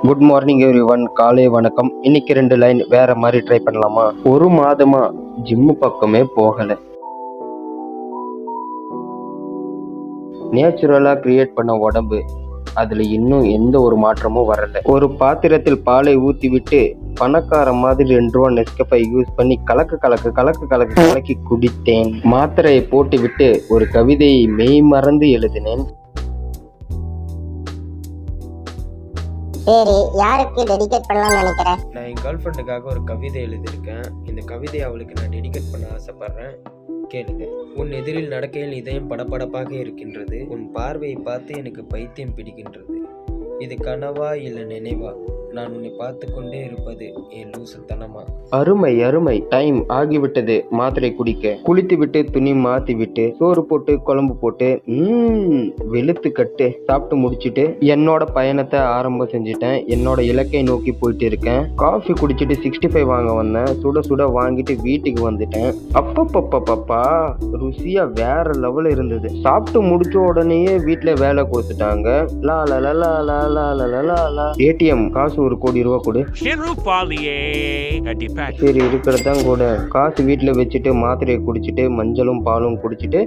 Good morning everyone. காலை வணக்கம். இன்னைக்கு 2 லைன் வேற மாதிரி ட்ரை பண்ணலாமா? ஒரு மாதமா ஜிம்மு பக்கமே போகல. நேச்சுரலா கிரியேட் பண்ண உடம்பு, அதுல இன்னும் எந்த ஒரு மாற்றமும் வரல. ஒரு பாத்திரத்தில் பாலை ஊத்தி விட்டு பணக்கார மாதிரி 2 ரூபா நெஸ்கஃபை யூஸ் பண்ணி கலக்கி குடித்தேன். மாத்திரையை போட்டு விட்டு ஒரு கவிதையை மெய் மறந்து எழுதினேன். சரி, யாருக்கு டெடிகேட் பண்ணலாம்னு நினைக்கிறேன்? நான் என் கேர்ள் ஃப்ரெண்டுக்காக ஒரு கவிதை எழுதியிருக்கேன். இந்த கவிதையை அவளுக்கு நான் டெடிகேட் பண்ண ஆசைப்படுறேன். கேளுங்க. உன் எதிரில் நடக்கையில் இதயம் படபடப்பாக இருக்கின்றது. உன் பார்வையை பார்த்து எனக்கு பைத்தியம் பிடிக்கின்றது. இது கனவா இல்லை நினைவா? நான் உன்னை பார்த்து கொண்டே இருப்பது என் லூசுத்தனமா? அருமை அருமை. டைம் ஆகிவிட்டது மாத்திரை குடிக்க. குளித்து விட்டு துணி மாத்தி விட்டு சோறு போட்டு குழம்பு போட்டு வெளுத்து கட்டு சாப்பிட்டு முடிச்சுட்டு என்னோட பயணத்தை ஆரம்பம் செஞ்சுட்டேன். என்னோட இலக்கை நோக்கி போயிட்டு இருக்கேன். காஃபி குடிச்சிட்டு 65 வாங்க வந்தேன். சுட சுட வாங்கிட்டு வீட்டுக்கு வந்துட்டேன். அப்பப்பப்பப்பா, ருசியா வேற லெவல் இருந்தது. சாப்பிட்டு முடிச்ச உடனேயே வீட்டுல வேலை கொடுத்துட்டாங்க. ஏடிஎம் காசு 1 கோடி ரூபா கொடு. சரி, இருக்கிறதான் கூட காசு வீட்டுல வச்சுட்டு மாத்திரையை குடிச்சிட்டு மஞ்சளும் பாலும் குடிச்சிட்டு